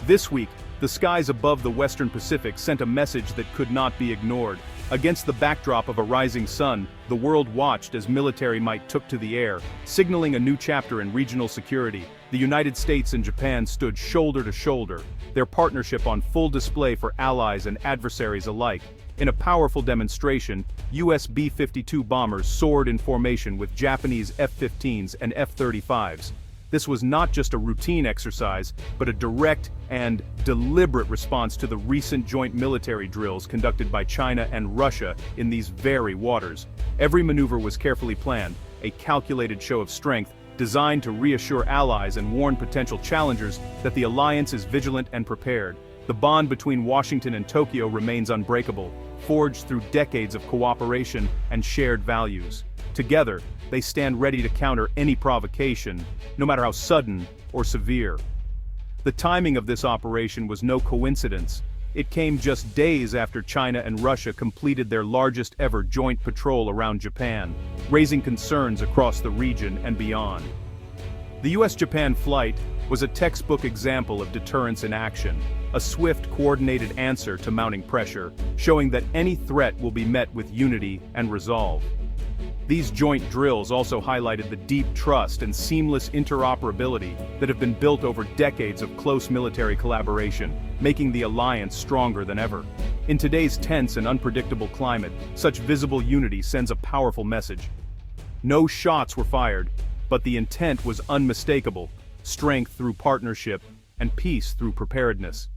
This week, the skies above the Western Pacific sent a message that could not be ignored. Against the backdrop of a rising sun, the world watched as military might took to the air, signaling a new chapter in regional security. The United States and Japan stood shoulder to shoulder, their partnership on full display for allies and adversaries alike. In a powerful demonstration, US B-52 bombers soared in formation with Japanese F-15s and F-35s. This was not just a routine exercise, but a direct and deliberate response to the recent joint military drills conducted by China and Russia in these very waters. Every maneuver was carefully planned, a calculated show of strength designed to reassure allies and warn potential challengers that the alliance is vigilant and prepared. The bond between Washington and Tokyo remains unbreakable, forged through decades of cooperation and shared values. Together, they stand ready to counter any provocation, no matter how sudden or severe. The timing of this operation was no coincidence. It came just days after China and Russia completed their largest ever joint patrol around Japan, raising concerns across the region and beyond. The US-Japan flight was a textbook example of deterrence in action, a swift, coordinated answer to mounting pressure, showing that any threat will be met with unity and resolve. These joint drills also highlighted the deep trust and seamless interoperability that have been built over decades of close military collaboration, making the alliance stronger than ever. In today's tense and unpredictable climate, such visible unity sends a powerful message. No shots were fired, but the intent was unmistakable: strength through partnership and peace through preparedness.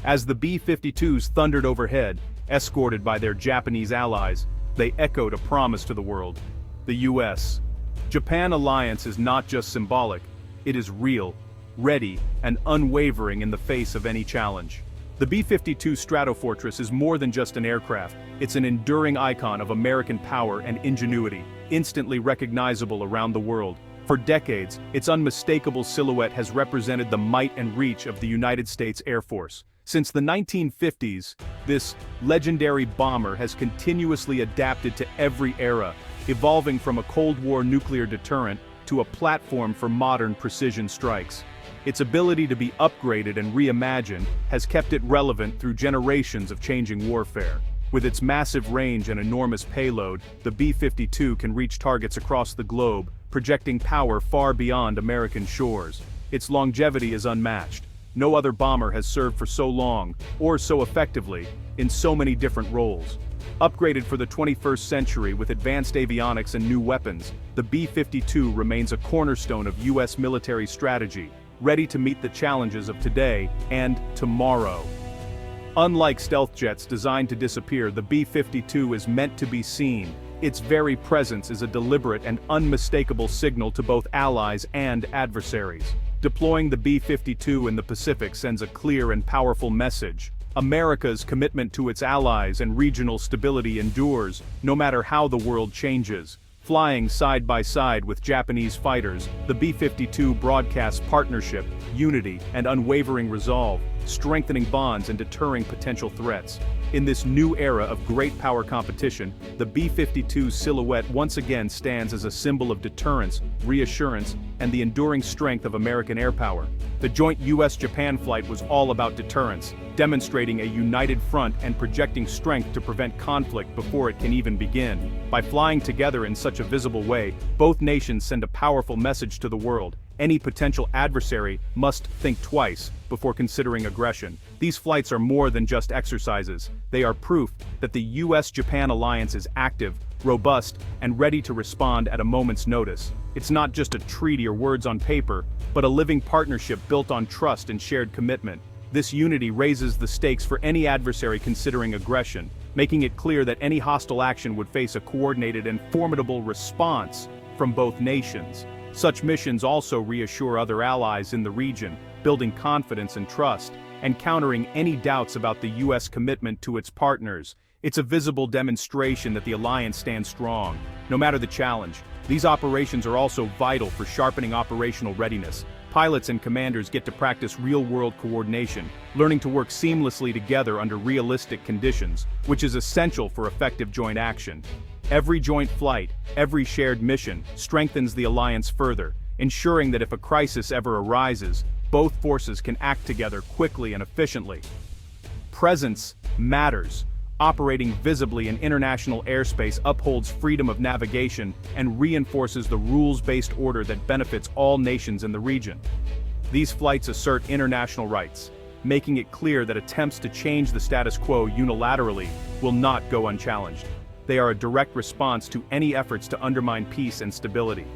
As the B-52s thundered overhead, escorted by their Japanese allies, they echoed a promise to the world. The US-Japan alliance is not just symbolic, it is real, ready, and unwavering in the face of any challenge. The B-52 Stratofortress is more than just an aircraft, it's an enduring icon of American power and ingenuity, instantly recognizable around the world. For decades, its unmistakable silhouette has represented the might and reach of the United States Air Force. Since the 1950s, this legendary bomber has continuously adapted to every era, evolving from a Cold War nuclear deterrent to a platform for modern precision strikes. Its ability to be upgraded and reimagined has kept it relevant through generations of changing warfare. With its massive range and enormous payload, the B-52 can reach targets across the globe, projecting power far beyond American shores. Its longevity is unmatched. No other bomber has served for so long, or so effectively, in so many different roles. Upgraded for the 21st century with advanced avionics and new weapons, the B-52 remains a cornerstone of US military strategy, ready to meet the challenges of today and tomorrow. Unlike stealth jets designed to disappear, the B-52 is meant to be seen. Its very presence is a deliberate and unmistakable signal to both allies and adversaries. Deploying the B-52 in the Pacific sends a clear and powerful message. America's commitment to its allies and regional stability endures, no matter how the world changes. Flying side by side with Japanese fighters, the B-52 broadcasts partnership, unity, and unwavering resolve, strengthening bonds and deterring potential threats. In this new era of great power competition, the B-52 silhouette once again stands as a symbol of deterrence, reassurance, and the enduring strength of American air power. The joint US-Japan flight was all about deterrence, demonstrating a united front and projecting strength to prevent conflict before it can even begin. By flying together in such a visible way, both nations send a powerful message to the world. Any potential adversary must think twice before considering aggression. These flights are more than just exercises. They are proof that the US-Japan alliance is active, robust, and ready to respond at a moment's notice. It's not just a treaty or words on paper, but a living partnership built on trust and shared commitment. This unity raises the stakes for any adversary considering aggression, making it clear that any hostile action would face a coordinated and formidable response from both nations. Such missions also reassure other allies in the region, building confidence and trust, and countering any doubts about the US commitment to its partners. It's a visible demonstration that the alliance stands strong, no matter the challenge. These operations are also vital for sharpening operational readiness. Pilots and commanders get to practice real-world coordination, learning to work seamlessly together under realistic conditions, which is essential for effective joint action. Every joint flight, every shared mission, strengthens the alliance further, ensuring that if a crisis ever arises, both forces can act together quickly and efficiently. Presence matters. Operating visibly in international airspace upholds freedom of navigation and reinforces the rules-based order that benefits all nations in the region. These flights assert international rights, making it clear that attempts to change the status quo unilaterally will not go unchallenged. They are a direct response to any efforts to undermine peace and stability.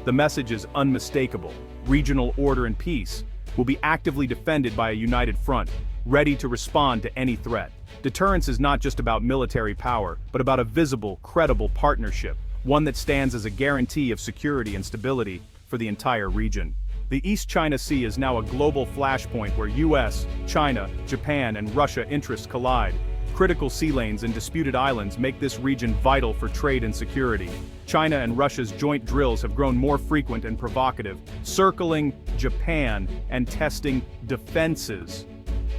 The message is unmistakable. Regional order and peace will be actively defended by a united front, ready to respond to any threat. Deterrence is not just about military power, but about a visible, credible partnership, one that stands as a guarantee of security and stability for the entire region. The East China Sea is now a global flashpoint where US, China, Japan, and Russia interests collide. Critical sea lanes and disputed islands make this region vital for trade and security. China and Russia's joint drills have grown more frequent and provocative, circling Japan and testing defenses.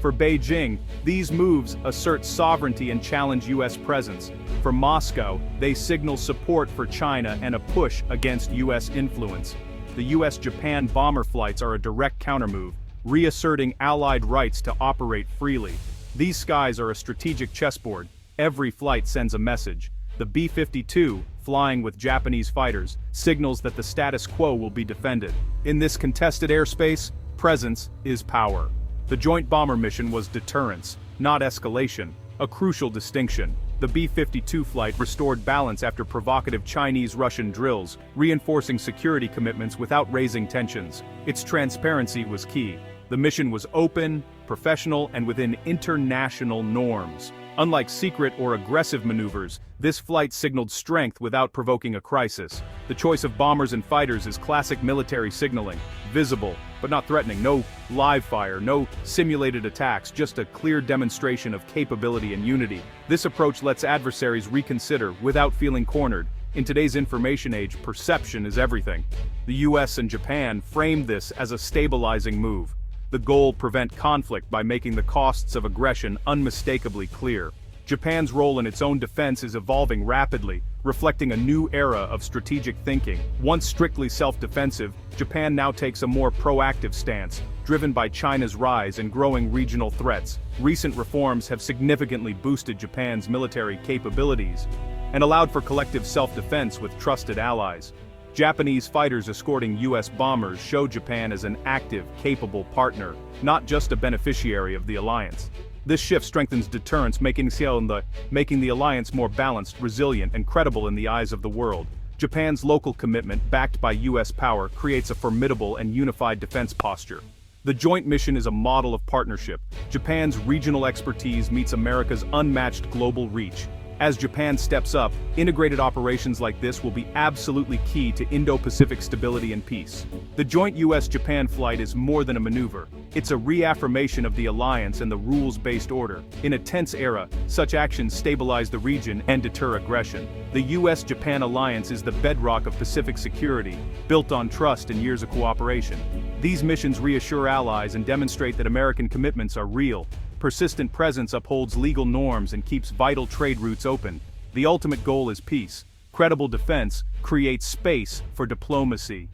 For Beijing, these moves assert sovereignty and challenge US presence. For Moscow, they signal support for China and a push against US influence. The US-Japan bomber flights are a direct countermove, reasserting Allied rights to operate freely. These skies are a strategic chessboard. Every flight sends a message. The B-52, flying with Japanese fighters, signals that the status quo will be defended. In this contested airspace, presence is power. The joint bomber mission was deterrence, not escalation, a crucial distinction. The B-52 flight restored balance after provocative Chinese-Russian drills, reinforcing security commitments without raising tensions. Its transparency was key. The mission was open, professional, and within international norms. Unlike secret or aggressive maneuvers, this flight signaled strength without provoking a crisis. The choice of bombers and fighters is classic military signaling, visible, but not threatening. No live fire, no simulated attacks, just a clear demonstration of capability and unity. This approach lets adversaries reconsider without feeling cornered. In today's information age, perception is everything. The US and Japan framed this as a stabilizing move. The goal: prevent conflict by making the costs of aggression unmistakably clear. Japan's role in its own defense is evolving rapidly, reflecting a new era of strategic thinking. Once strictly self-defensive, Japan now takes a more proactive stance, driven by China's rise and growing regional threats. Recent reforms have significantly boosted Japan's military capabilities and allowed for collective self-defense with trusted allies. Japanese fighters escorting US bombers show Japan as an active, capable partner, not just a beneficiary of the alliance. This shift strengthens deterrence, making the alliance more balanced, resilient, and credible in the eyes of the world. Japan's local commitment, backed by US power, creates a formidable and unified defense posture. The joint mission is a model of partnership. Japan's regional expertise meets America's unmatched global reach. As Japan steps up, integrated operations like this will be absolutely key to Indo-Pacific stability and peace. The joint US-Japan flight is more than a maneuver. It's a reaffirmation of the alliance and the rules-based order. In a tense era, such actions stabilize the region and deter aggression. The US-Japan alliance is the bedrock of Pacific security, built on trust and years of cooperation. These missions reassure allies and demonstrate that American commitments are real. Persistent presence upholds legal norms and keeps vital trade routes open. The ultimate goal is peace. Credible defense creates space for diplomacy.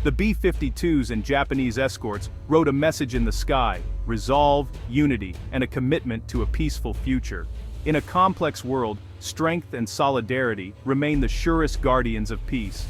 The B-52s and Japanese escorts wrote a message in the sky: resolve, unity, and a commitment to a peaceful future. In a complex world, strength and solidarity remain the surest guardians of peace.